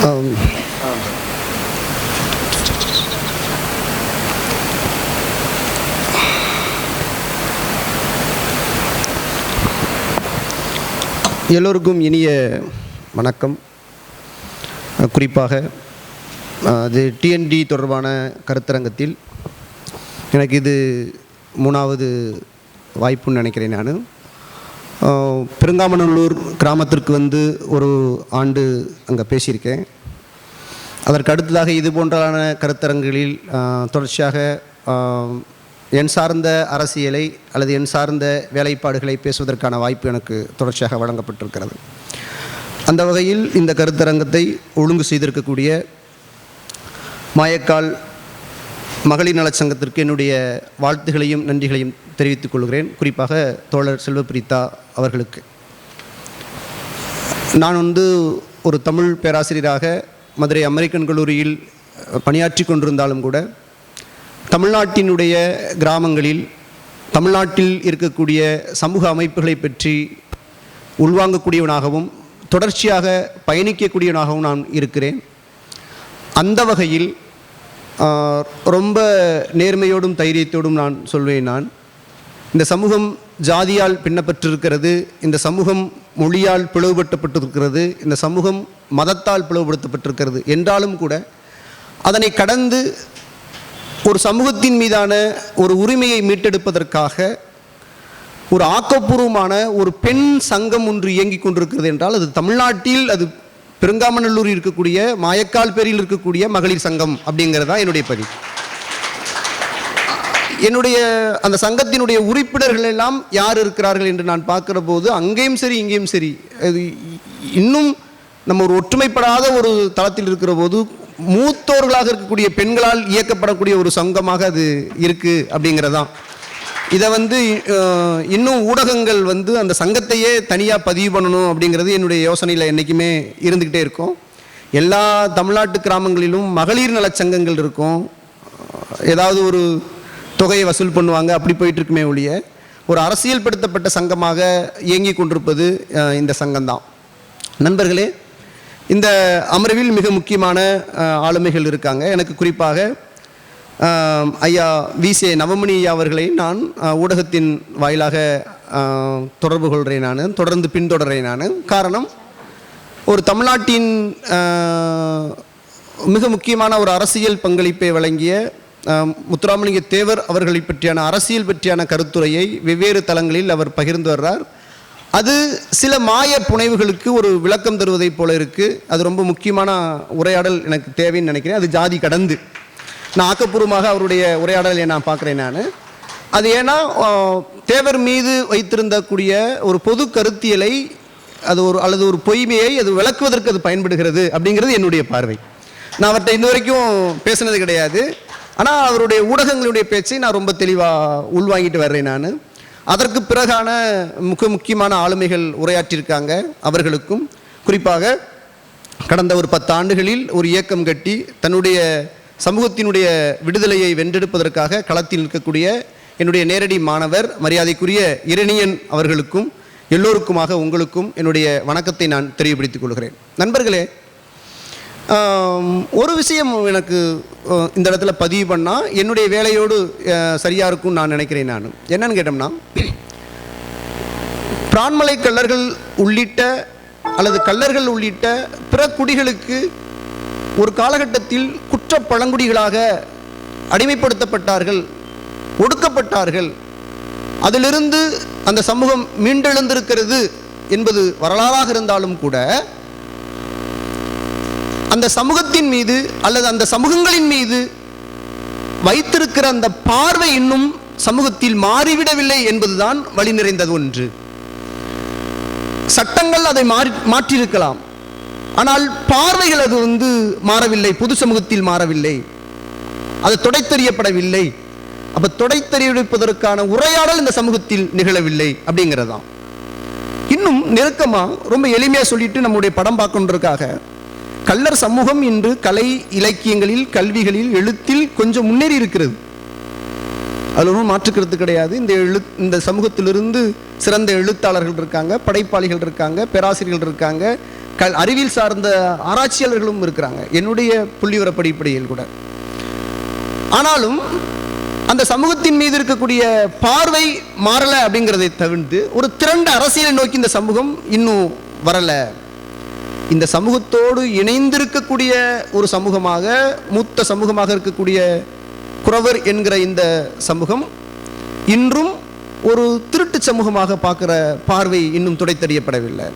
எல்லோருக்கும் இனிய வணக்கம். குறிப்பாக அது டிஎன்டி தொடர்பான கருத்தரங்கத்தில் எனக்கு இது 3வது வாய்ப்புன்னு நினைக்கிறேன். நான் பெருங்காமநல்லூர் கிராமத்திற்கு வந்து ஒரு ஆண்டு அங்கே பேசியிருக்கேன். அதற்கு அடுத்ததாக இது போன்றான கருத்தரங்குகளில் தொடர்ச்சியாக என் சார்ந்த அரசியலை அல்லது என் சார்ந்த வேலைப்பாடுகளை பேசுவதற்கான வாய்ப்பு எனக்கு தொடர்ச்சியாக வழங்கப்பட்டிருக்கிறது. அந்த வகையில் இந்த கருத்தரங்கத்தை ஒழுங்கு செய்திருக்கக்கூடிய மாயக்கால் மகளிர் நலச்சங்கத்திற்கு என்னுடைய வாழ்த்துகளையும் நன்றிகளையும் தெரிவித்துக் கொள்கிறேன். குறிப்பாக தோழர் செல்வபிரீதா அவர்களுக்கு. நான் வந்து ஒரு தமிழ் பேராசிரியராக மதுரை அமெரிக்கன் கல்லூரியில் பணியாற்றி கொண்டிருந்தாலும் கூட தமிழ்நாட்டினுடைய கிராமங்களில் தமிழ்நாட்டில் இருக்கக்கூடிய சமூக அமைப்புகளை பற்றி உள்வாங்கக்கூடியவனாகவும் தொடர்ச்சியாக பயணிக்கக்கூடியவனாகவும் நான் இருக்கிறேன். அந்த வகையில் ரொம்ப நேர்மையோடும் தைரியத்தோடும் நான் சொல்வேன். நான் இந்த சமூகம் ஜாதியால் பின்னப்பட்டிருக்கிறது, இந்த சமூகம் மொழியால் பிளவுபடுத்தப்பட்டிருக்கிறது, இந்த சமூகம் மதத்தால் பிளவுபடுத்தப்பட்டிருக்கிறது என்றாலும் கூட அதனை கடந்து ஒரு சமூகத்தின் மீதான ஒரு உரிமையை மீட்டெடுப்பதற்காக ஒரு ஆக்கப்பூர்வமான ஒரு பெண் சங்கம் ஒன்று இயங்கிக் கொண்டிருக்கிறது என்றால் அது தமிழ்நாட்டில், அது பெருங்காமநல்லூரில் இருக்கக்கூடிய மாயக்கால் பேரில் இருக்கக்கூடிய மகளிர் சங்கம் அப்படிங்கிறதா என்னுடைய பதிவு. என்னுடைய அந்த சங்கத்தினுடைய உறுப்பினர்கள் எல்லாம் யார் இருக்கிறார்கள் என்று நான் பார்க்கிற போது அங்கேயும் சரி இங்கேயும் சரி இன்னும் நம்ம ஒரு ஒற்றுமைப்படாத ஒரு தளத்தில் இருக்கிற போது மூத்தோர்களாக இருக்கக்கூடிய பெண்களால் இயக்கப்படக்கூடிய ஒரு சங்கமாக அது இருக்குது அப்படிங்கிறதான். இதை வந்து இன்னும் ஊடகங்கள் வந்து அந்த சங்கத்தையே தனியாக பதிவு பண்ணணும் அப்படிங்கிறது என்னுடைய யோசனையில் என்றைக்குமே இருந்துக்கிட்டே இருக்கும். எல்லா தமிழ்நாட்டு கிராமங்களிலும் மகளிர் நலச்சங்கங்கள் இருக்கும். ஏதாவது ஒரு தொகையை வசூல் பண்ணுவாங்க, அப்படி போயிட்டுருக்குமே ஒழிய ஒரு அரசியல்படுத்தப்பட்ட சங்கமாக இயங்கி கொண்டிருப்பது இந்த சங்கம்தான். நண்பர்களே, இந்த அமர்வில் மிக முக்கியமான ஆளுமைகள் இருக்காங்க. எனக்கு குறிப்பாக ஐயா வி.சே. நவமணி ஐயா அவர்களை நான் ஊடகத்தின் வாயிலாக தொடர்பு கொள்கிறேன். நான் தொடர்ந்து பின்தொடர்றேன். நான் காரணம், ஒரு தமிழ்நாட்டின் மிக முக்கியமான ஒரு அரசியல் பங்களிப்பை வழங்கிய முத்துராமலிங்க தேவர் அவர்களை பற்றியான அரசியல் பற்றியான கருத்துரையை வெவ்வேறு தளங்களில் அவர் பகிர்ந்து வர்றார். அது சில மாய புனைவுகளுக்கு ஒரு விளக்கம் தருவதைப் போல இருக்குது. அது ரொம்ப முக்கியமான உரையாடல் எனக்கு தேவைன்னு நினைக்கிறேன். அது ஜாதி கடந்து நான் ஆக்கப்பூர்வமாக அவருடைய உரையாடலை நான் பார்க்குறேன். நான் அது ஏன்னா தேவர் மீது வைத்திருந்தக்கூடிய ஒரு பொது கருத்தியலை அது ஒரு அல்லது ஒரு பொய்மையை அது விளக்குவதற்கு அது பயன்படுகிறது அப்படிங்கிறது என்னுடைய பார்வை. நான் அவர்கிட்ட இன்ன வரைக்கும் பேசுனது கிடையாது. ஆனால் அவருடைய ஊடகங்களுடைய பேச்சை நான் ரொம்ப தெளிவாக உள்வாங்கிட்டு வர்றேன். நான் அதற்கு பிறகான முக்கியமான ஆளுமைகள் உரையாற்றியிருக்காங்க. அவர்களுக்கும் குறிப்பாக கடந்த ஒரு 10 ஆண்டுகளில் ஒரு இயக்கம் கட்டி தன்னுடைய சமூகத்தினுடைய விடுதலையை வென்றெடுப்பதற்காக களத்தில் நிற்கக்கூடிய என்னுடைய நேரடி மாணவர் மரியாதைக்குரிய இரணியன் அவர்களுக்கும் எல்லோருக்குமாக உங்களுக்கும் என்னுடைய வணக்கத்தை நான் தெரியப்படுத்திக் கொள்கிறேன். நண்பர்களே, ஒரு விஷயம் எனக்கு இந்த இடத்துல பதிவு பண்ணால் என்னுடைய வேலையோடு சரியாக இருக்கும்னு நான் நினைக்கிறேன். நான் என்னன்னு கேட்டோம்னா, பிரான்மலை கள்ளர்கள் உள்ளிட்ட அல்லது கள்ளர்கள் உள்ளிட்ட பிற குடிகளுக்கு ஒரு காலகட்டத்தில் குற்ற பழங்குடிகளாக அடிமைப்படுத்தப்பட்டார்கள், ஒடுக்கப்பட்டார்கள். அதிலிருந்து அந்த சமூகம் மீண்டெழுந்திருக்கிறது என்பது வரலாறாக இருந்தாலும் கூட அந்த சமூகத்தின் மீது அல்லது அந்த சமூகங்களின் மீது வைத்திருக்கிற அந்த பார்வை இன்னும் சமூகத்தில் மாறிவிடவில்லை என்பதுதான் வழி நிறைந்தது ஒன்று. சட்டங்கள் அதை மாற்றியிருக்கலாம், ஆனால் பார்வைகள் அது மாறவில்லை, பொது சமூகத்தில் மாறவில்லை, அது தொடைத்தெறியப்படவில்லை. அப்ப தொடைத்தெறிவிப்பதற்கான உரையாடல் இந்த சமூகத்தில் நிகழவில்லை அப்படிங்கிறதான். இன்னும் நெருக்கமா ரொம்ப எளிமையா சொல்லிட்டு நம்முடைய படம் பார்க்கின்றதுக்காக, கள்ளர் சமூகம் இன்று கலை இலக்கியங்களில் கல்விகளில் எழுத்தில் கொஞ்சம் முன்னேறி இருக்கிறது. அதில் ஒன்றும் மாற்றுக்கிறது கிடையாது. இந்த சமூகத்திலிருந்து சிறந்த எழுத்தாளர்கள் இருக்காங்க, படைப்பாளிகள் இருக்காங்க, பேராசிரியர்கள் இருக்காங்க, அறிவியல் சார்ந்த ஆராய்ச்சியாளர்களும் இருக்கிறாங்க, என்னுடைய புள்ளிவிவர அடிப்படையில் கூட. ஆனாலும் அந்த சமூகத்தின் மீது இருக்கக்கூடிய பார்வை மாறல அப்படிங்கிறதை தவிர்த்து ஒரு திரண்ட அரசியலை நோக்கி இந்த சமூகம் இன்னும் வரல. இந்த சமூகத்தோடு இணைந்திருக்கக்கூடிய ஒரு சமூகமாக, மூத்த சமூகமாக இருக்கக்கூடிய குறவர் என்கிற இந்த சமூகம் இன்றும் ஒரு திருட்டு சமூகமாக பார்க்குற பார்வை இன்னும் துடைத்தறியப்படவில்லை.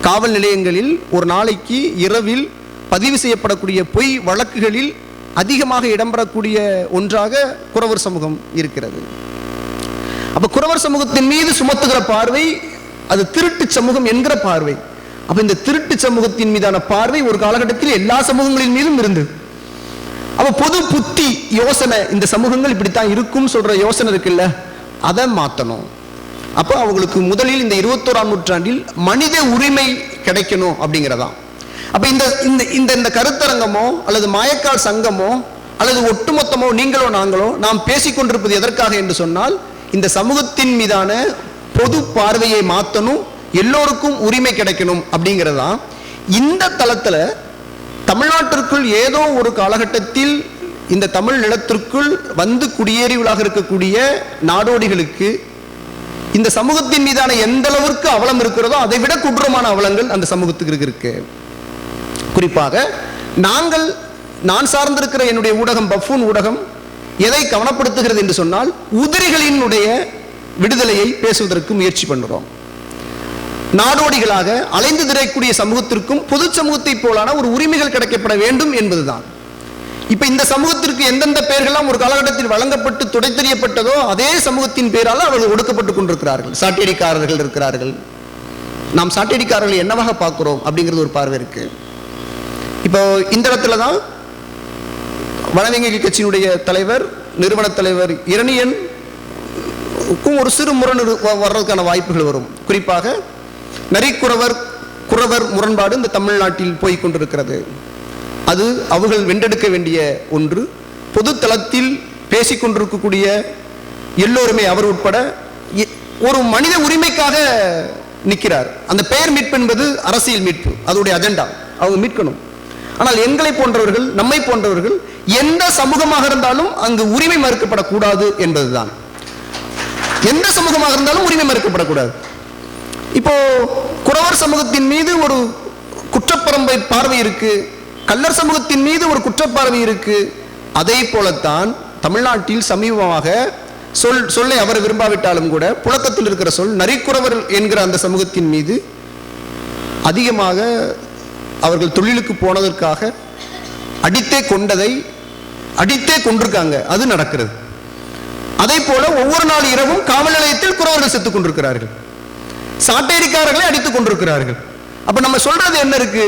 காவல் நிலையங்களில் ஒரு நாளைக்கு இரவில் பதிவு செய்யப்படக்கூடிய பொய் வழக்குகளில் அதிகமாக இடம்பெறக்கூடிய ஒன்றாக குறவர் சமூகம் இருக்கிறது. அப்ப குறவர் சமூகத்தின் மீது சுமத்துகிற பார்வை அது திருட்டு சமூகம் என்கிற பார்வை. அப்ப இந்த திருட்டு சமூகத்தின் மீதான பார்வை ஒரு காலகட்டத்தில் எல்லா சமூகங்களின் மீதும் இருந்தது. அப்ப பொது புத்தி யோசனை, இந்த சமூகங்கள் இப்படித்தான் இருக்கும் சொல்ற யோசனை இருக்குல்ல, அதை மாற்றணும். அப்போ அவங்களுக்கு முதலில் இந்த 21ஆம் நூற்றாண்டில் மனித உரிமை கிடைக்கணும் அப்படிங்கிறதான். அப்ப இந்த இந்த இந்த கருத்தரங்கமோ அல்லது மாயக்கால் சங்கமோ அல்லது ஒட்டுமொத்தமோ நீங்களோ நாங்களோ நாம் பேசிக்கொண்டிருப்பது எதற்காக என்று சொன்னால், இந்த சமூகத்தின் மீதான பொது பார்வையை மாற்றணும், எல்லோருக்கும் உரிமை கிடைக்கணும் அப்படிங்கிறதான். இந்த தளத்தில் தமிழ்நாட்டிற்குள் ஏதோ ஒரு காலகட்டத்தில் இந்த தமிழ் நிலத்திற்குள் வந்து குடியேறிகளாக இருக்கக்கூடிய நாடோடிகளுக்கு இந்த சமூகத்தின் மீதான எந்த அளவிற்கு அவலம் இருக்கிறதோ அதை விட கொடூரமான அவலங்கள் அந்த சமூகத்துக்கு இருக்கு. குறிப்பாக நான் சார்ந்திருக்கிற என்னுடைய ஊடகம் பஃபூன் ஊடகம் எதை கவனப்படுத்துகிறது என்று சொன்னால், உதிரிகளினுடைய விடுதலையை பேசுவதற்கு முயற்சி பண்ணுறோம். நாடோடிகளாக அலைந்து திரைக்கூடிய சமூகத்திற்கும் பொது சமூகத்தை போலான ஒரு உரிமைகள் கிடைக்கப்பட வேண்டும் என்பதுதான். இப்ப இந்த சமூகத்திற்கு எந்தெந்த பெயர்கள்லாம் ஒரு காலகட்டத்தில் வழங்கப்பட்டு துடைத்தெறியப்பட்டதோ அதே சமூகத்தின் பெயரால் அவர்கள் ஒடுக்கப்பட்டுக் கொண்டிருக்கிறார்கள். சாட்டியடிக்காரர்கள் இருக்கிறார்கள். நாம் சாட்டியடிக்காரர்களை என்னவாக பார்க்கிறோம் அப்படிங்கிறது ஒரு பார்வை இருக்கு. இப்போ இந்த இடத்துல தான் வனவியல் கட்சியினுடைய தலைவர், நிறுவன தலைவர் இரணியனுக்கும் ஒரு சிறு முரண் வர்றதுக்கான வாய்ப்புகள் வரும். குறிப்பாக நரிக்குறவர் குறவர் முரண்பாடு இந்த தமிழ்நாட்டில் போய் கொண்டிருக்கிறது. அது அவர்கள் வென்றெடுக்க வேண்டிய ஒன்று. பொது தளத்தில் பேசிக்கொண்டிருக்கக்கூடிய எல்லோருமே, அவர் உட்பட, ஒரு மனித உரிமைக்காக நிற்கிறார். அந்த பெயர் மீட்பு என்பது அரசியல் மீட்பு, அதோடைய அஜெண்டா, அவங்க மீட்கணும். ஆனால் எங்களை போன்றவர்கள், நம்மை போன்றவர்கள் எந்த சமூகமாக இருந்தாலும் அங்கு உரிமை மறுக்கப்படக்கூடாது என்பதுதான். எந்த சமூகமாக இருந்தாலும் உரிமை மறுக்கப்படக்கூடாது. இப்போ குறவர் சமூகத்தின் மீது ஒரு குற்றப்பரம்பை பார்வை இருக்கு, கள்ளர் சமூகத்தின் மீது ஒரு குற்றப்பார்வை இருக்கு. அதே போலத்தான் தமிழ்நாட்டில் சமீபமாக சொல்லை அவர் விரும்பாவிட்டாலும் கூட புழக்கத்தில் இருக்கிற சொல் நரிக்குறவர் என்கிற அந்த சமூகத்தின் மீது அதிகமாக அவர்கள் தொழிலுக்கு போனதற்காக அடித்தே கொண்டிருக்காங்க. அது நடக்கிறது. அதே போல ஒவ்வொரு நாள் இரவும் காவல் நிலையத்தில் குறவர்கள் செத்துக் கொண்டிருக்கிறார்கள், சாட்டையடிக்காரர்களை அடித்துக் கொண்டிருக்கிறார்கள். அப்ப நம்ம சொல்றது என்ன இருக்கு?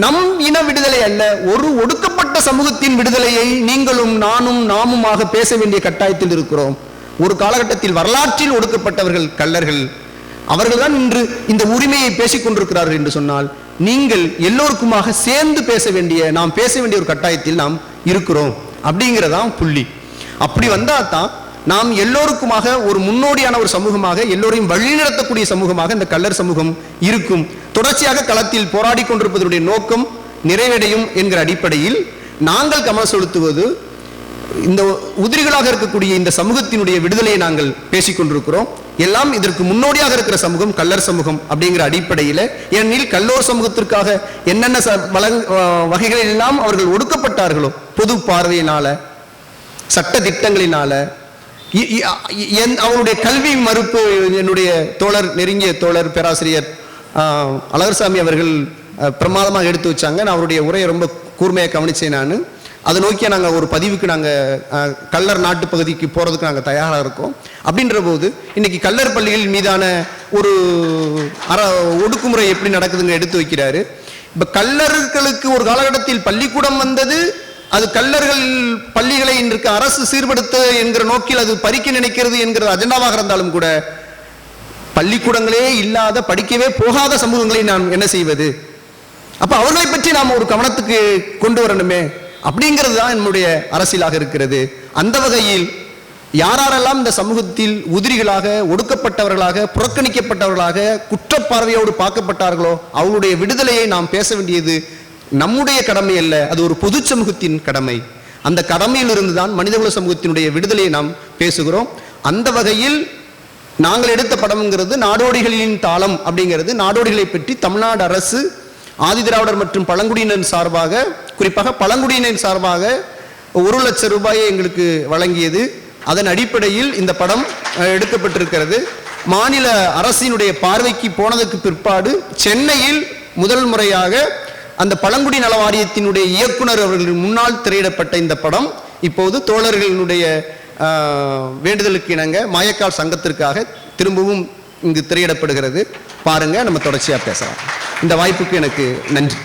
நம் இன விடுதலை அல்ல, ஒரு ஒடுக்கப்பட்ட சமூகத்தின் விடுதலையை நீங்களும் நாமுமாக பேச வேண்டிய கட்டாயத்தில் இருக்கிறோம். ஒரு காலகட்டத்தில் வரலாற்றில் ஒடுக்கப்பட்டவர்கள் கள்ளர்கள், அவர்கள்தான் இன்று இந்த உரிமையை பேசிக் கொண்டிருக்கிறார்கள் என்று சொன்னால், நீங்கள் எல்லோருக்குமாக சேர்ந்து நாம் பேச வேண்டிய ஒரு கட்டாயத்தில் நாம் இருக்கிறோம் அப்படிங்கிறதான் புள்ளி. அப்படி வந்தா தான் நாம் எல்லோருக்குமாக ஒரு முன்னோடியான ஒரு சமூகமாக, எல்லோரையும் வழிநடத்தக்கூடிய சமூகமாக இந்த கள்ளர் சமூகம் இருக்கும். தொடர்ச்சியாக களத்தில் போராடி கொண்டிருப்பதனுடைய நோக்கம் நிறைவடையும் என்கிற அடிப்படையில் நாங்கள் கவனம் செலுத்துவது இந்த உதிரிகளாக இருக்கக்கூடிய இந்த சமூகத்தினுடைய விடுதலையை நாங்கள் பேசிக்கொண்டிருக்கிறோம். எல்லாம் இதற்கு முன்னோடியாக இருக்கிற சமூகம் கள்ளர் சமூகம் அப்படிங்கிற அடிப்படையில், ஏனெனில் கல்லோர் சமூகத்திற்காக என்னென்ன வகைகளில் எல்லாம் அவர்கள் ஒடுக்கப்பட்டார்களோ, பொது பார்வையினால, சட்ட திட்டங்களினால, அவருடைய கல்வி மறுப்பு, என்னுடைய நெருங்கிய தோழர் பேராசிரியர் அழகர்சாமி அவர்கள் பிரமாதமாக எடுத்து வச்சாங்க. நான் அவருடைய உரையை ரொம்ப கூர்மையாக கவனிச்சேன். நான் அதை நோக்கிய நாங்கள் ஒரு பதிவுக்கு கள்ளர் நாட்டு பகுதிக்கு போகிறதுக்கு நாங்கள் தயாராக இருக்கோம். அப்படின்ற போது இன்னைக்கு கள்ளர் பள்ளிகள் மீதான ஒரு ஒடுக்குமுறை எப்படி நடக்குதுங்க எடுத்து வைக்கிறாரு. இப்போ கள்ளர்களுக்கு ஒரு காலகட்டத்தில் பள்ளிக்கூடம் வந்தது, அது கள்ளர்கள் பள்ளிகளை இன்றைக்கு அரசு சீர்படுத்த என்கிற நோக்கில் அது பறிக்க நினைக்கிறது என்கிற அஜெண்டாவாக இருந்தாலும் கூட, பள்ளிக்கூடங்களே இல்லாத, படிக்கவே போகாத சமூகங்களை நாம் என்ன செய்வது? அப்ப அவர்களை பற்றி நாம் ஒரு கவனத்துக்கு கொண்டு வரணுமே அப்படிங்கிறது தான் என்னுடைய அரசியலாக இருக்கிறது. அந்த வகையில் யாரெல்லாம் இந்த சமூகத்தில் உதிரிகளாக, ஒடுக்கப்பட்டவர்களாக, புறக்கணிக்கப்பட்டவர்களாக, குற்றப்பார்வையோடு பார்க்கப்பட்டார்களோ அவங்களுடைய விடுதலையை நாம் பேச வேண்டியது நம்முடைய கடமை அல்ல, அது ஒரு பொது சமூகத்தின் கடமை. அந்த கடமையிலிருந்து தான் மனிதகுல சமூகத்தினுடைய விடுதலையை நாம் பேசுகிறோம். அந்த வகையில் நாங்கள் எடுத்த படம்ங்கிறது நாடோடிகளின் தாளம் அப்படிங்கிறது. நாடோடிகளை பற்றி தமிழ்நாடு அரசு ஆதிதிராவிடர் மற்றும் பழங்குடியினர் சார்பாக, குறிப்பாக பழங்குடியினர் சார்பாக 1 லட்சம் ரூபாயை எங்களுக்கு வழங்கியது. அதன் அடிப்படையில் இந்த படம் எடுக்கப்பட்டிருக்கிறது. மாநில அரசினுடைய பார்வைக்கு போனதுக்கு பிற்பாடு சென்னையில் முதல் முறையாக அந்த பழங்குடி நல வாரியத்தினுடைய இயக்குனர் அவர்களின் முன்னால் திரையிடப்பட்ட இந்த படம் இப்போது தோழர்களினுடைய வேண்டுதலுக்கு இணங்க மாயக்கால் சங்கத்திற்காக திரும்பவும் இங்கு திரையிடப்படுகிறது. பாருங்க, நம்ம தொடர்ச்சியாக பேசலாம். இந்த வாய்ப்புக்கு எனக்கு நன்றி.